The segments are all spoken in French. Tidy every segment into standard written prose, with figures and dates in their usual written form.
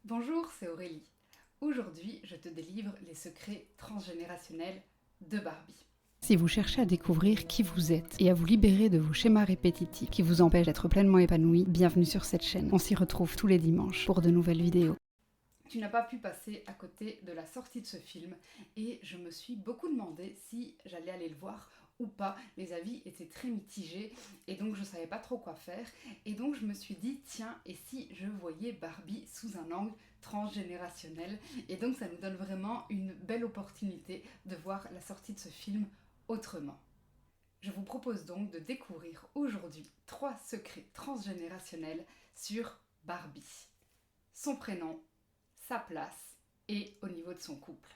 Bonjour, c'est Aurélie. Aujourd'hui, je te délivre les secrets transgénérationnels de Barbie. Si vous cherchez à découvrir qui vous êtes et à vous libérer de vos schémas répétitifs qui vous empêchent d'être pleinement épanoui, bienvenue sur cette chaîne. On s'y retrouve tous les dimanches pour de nouvelles vidéos. Tu n'as pas pu passer à côté de la sortie de ce film et je me suis beaucoup demandé si j'allais aller le voir ou pas. Les avis étaient très mitigés et donc je ne savais pas trop quoi faire. Et donc je me suis dit, tiens, et si je voyais Barbie sous un angle transgénérationnel? Et donc ça nous donne vraiment une belle opportunité de voir la sortie de ce film autrement. Je vous propose donc de découvrir aujourd'hui 3 secrets transgénérationnels sur Barbie. Son prénom, sa place et au niveau de son couple.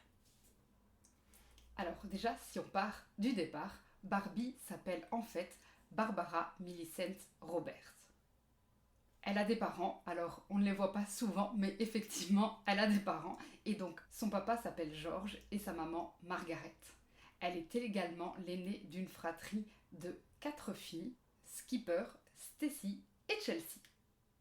Alors déjà, si on part du départ, Barbie s'appelle en fait Barbara Millicent Roberts. Elle a des parents, alors on ne les voit pas souvent, mais effectivement, elle a des parents. Et donc, son papa s'appelle George et sa maman Margaret. Elle est également l'aînée d'une fratrie de 4 filles, Skipper, Stacy et Chelsea.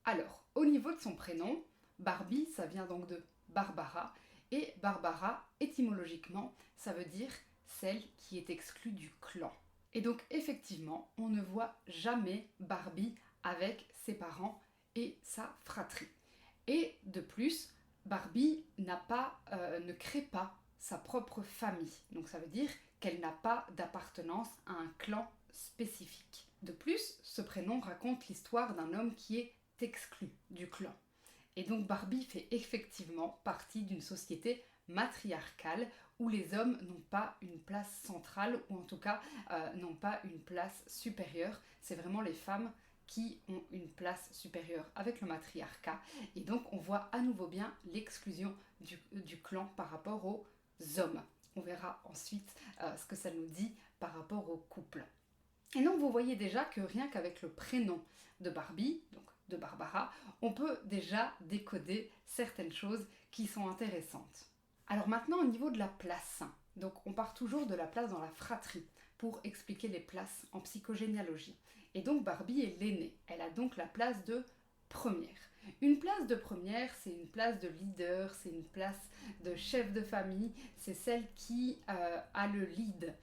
Alors, au niveau de son prénom, Barbie, ça vient donc de Barbara, et Barbara, étymologiquement, ça veut dire celle qui est exclue du clan. Et donc, effectivement, on ne voit jamais Barbie avec ses parents et sa fratrie. Et de plus, Barbie ne crée pas sa propre famille. Donc ça veut dire qu'elle n'a pas d'appartenance à un clan spécifique. De plus, ce prénom raconte l'histoire d'un homme qui est exclu du clan. Et donc Barbie fait effectivement partie d'une société matriarcale où les hommes n'ont pas une place centrale ou en tout cas n'ont pas une place supérieure. C'est vraiment les femmes qui ont une place supérieure avec le matriarcat. Et donc on voit à nouveau bien l'exclusion du clan par rapport aux hommes. On verra ensuite ce que ça nous dit par rapport au couple. Et donc vous voyez déjà que rien qu'avec le prénom de Barbie, donc de Barbara, on peut déjà décoder certaines choses qui sont intéressantes. Alors maintenant au niveau de la place, donc on part toujours de la place dans la fratrie pour expliquer les places en psychogénéalogie. Et donc Barbie est l'aînée, elle a donc la place de première. Une place de première, c'est une place de leader, c'est une place de chef de famille, c'est celle qui a le lead.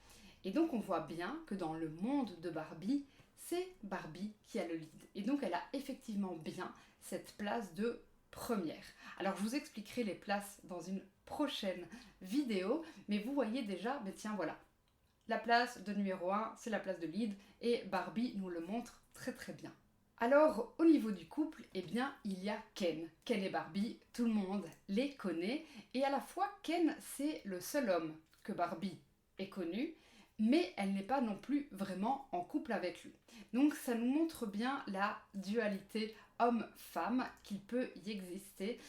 Et donc on voit bien que dans le monde de Barbie, c'est Barbie qui a le lead. Et donc elle a effectivement bien cette place de première. Alors je vous expliquerai les places dans une prochaine vidéo, mais vous voyez déjà, mais tiens voilà, la place de numéro 1, c'est la place de lead, et Barbie nous le montre très très bien. Alors, au niveau du couple, eh bien, il y a Ken. Ken et Barbie, tout le monde les connaît, et à la fois, Ken, c'est le seul homme que Barbie ait connu, mais elle n'est pas non plus vraiment en couple avec lui. Donc ça nous montre bien la dualité homme-femme qu'il peut y exister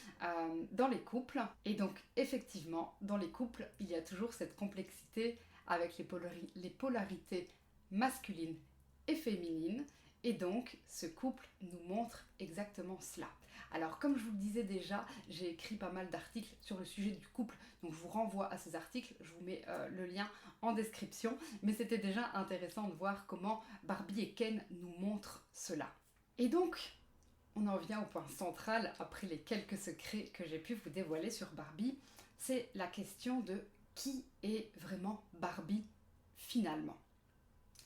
dans les couples. Et donc effectivement, dans les couples, il y a toujours cette complexité avec les polarités masculines et féminines. Et donc ce couple nous montre exactement cela. Alors comme je vous le disais déjà, j'ai écrit pas mal d'articles sur le sujet du couple, donc je vous renvoie à ces articles, je vous mets le lien en description, mais c'était déjà intéressant de voir comment Barbie et Ken nous montrent cela. Et donc, on en vient au point central, après les quelques secrets que j'ai pu vous dévoiler sur Barbie, c'est la question de qui est vraiment Barbie finalement.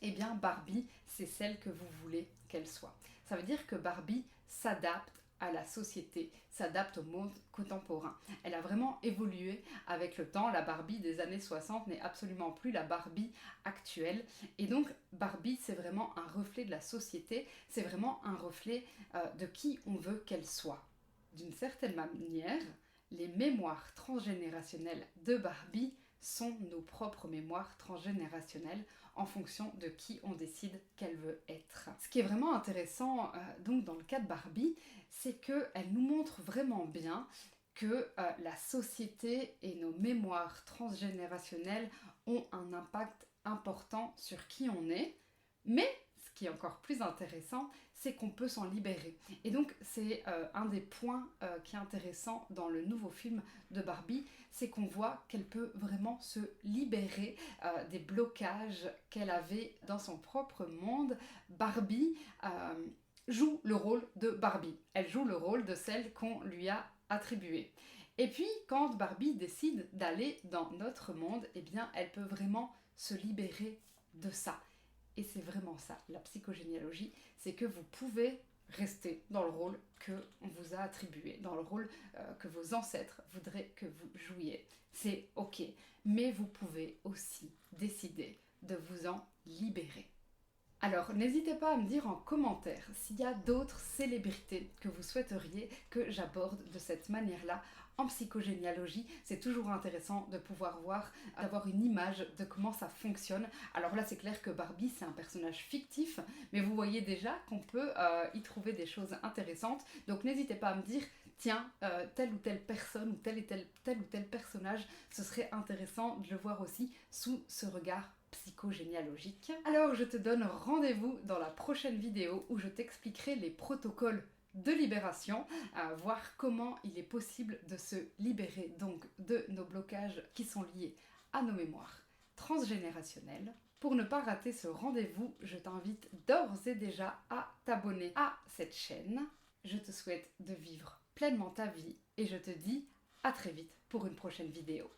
Eh bien, Barbie, c'est celle que vous voulez qu'elle soit. Ça veut dire que Barbie s'adapte à la société, s'adapte au monde contemporain. Elle a vraiment évolué avec le temps. La Barbie des années 60 n'est absolument plus la Barbie actuelle. Et donc, Barbie, c'est vraiment un reflet de la société, c'est vraiment un reflet de qui on veut qu'elle soit. D'une certaine manière, les mémoires transgénérationnelles de Barbie sont nos propres mémoires transgénérationnelles en fonction de qui on décide qu'elle veut être. Ce qui est vraiment intéressant donc dans le cas de Barbie, c'est qu'elle nous montre vraiment bien que la société et nos mémoires transgénérationnelles ont un impact important sur qui on est, mais ce qui est encore plus intéressant, c'est qu'on peut s'en libérer. Et donc c'est un des points qui est intéressant dans le nouveau film de Barbie, c'est qu'on voit qu'elle peut vraiment se libérer des blocages qu'elle avait dans son propre monde. Barbie joue le rôle de Barbie. Elle joue le rôle de celle qu'on lui a attribués. Et puis, quand Barbie décide d'aller dans notre monde, eh bien, elle peut vraiment se libérer de ça. Et c'est vraiment ça, la psychogénéalogie, c'est que vous pouvez rester dans le rôle qu'on vous a attribué, dans le rôle que vos ancêtres voudraient que vous jouiez. C'est ok, mais vous pouvez aussi décider de vous en libérer. Alors, n'hésitez pas à me dire en commentaire s'il y a d'autres célébrités que vous souhaiteriez que j'aborde de cette manière-là en psychogénéalogie. C'est toujours intéressant de pouvoir voir, d'avoir une image de comment ça fonctionne. Alors là, c'est clair que Barbie, c'est un personnage fictif, mais vous voyez déjà qu'on peut y trouver des choses intéressantes. Donc n'hésitez pas à me dire, tiens, telle ou telle personne ou tel ou tel personnage, ce serait intéressant de le voir aussi sous ce regard psychogénéalogique. Alors je te donne rendez-vous dans la prochaine vidéo où je t'expliquerai les protocoles de libération, à voir comment il est possible de se libérer donc de nos blocages qui sont liés à nos mémoires transgénérationnelles. Pour ne pas rater ce rendez-vous, je t'invite d'ores et déjà à t'abonner à cette chaîne. Je te souhaite de vivre pleinement ta vie et je te dis à très vite pour une prochaine vidéo.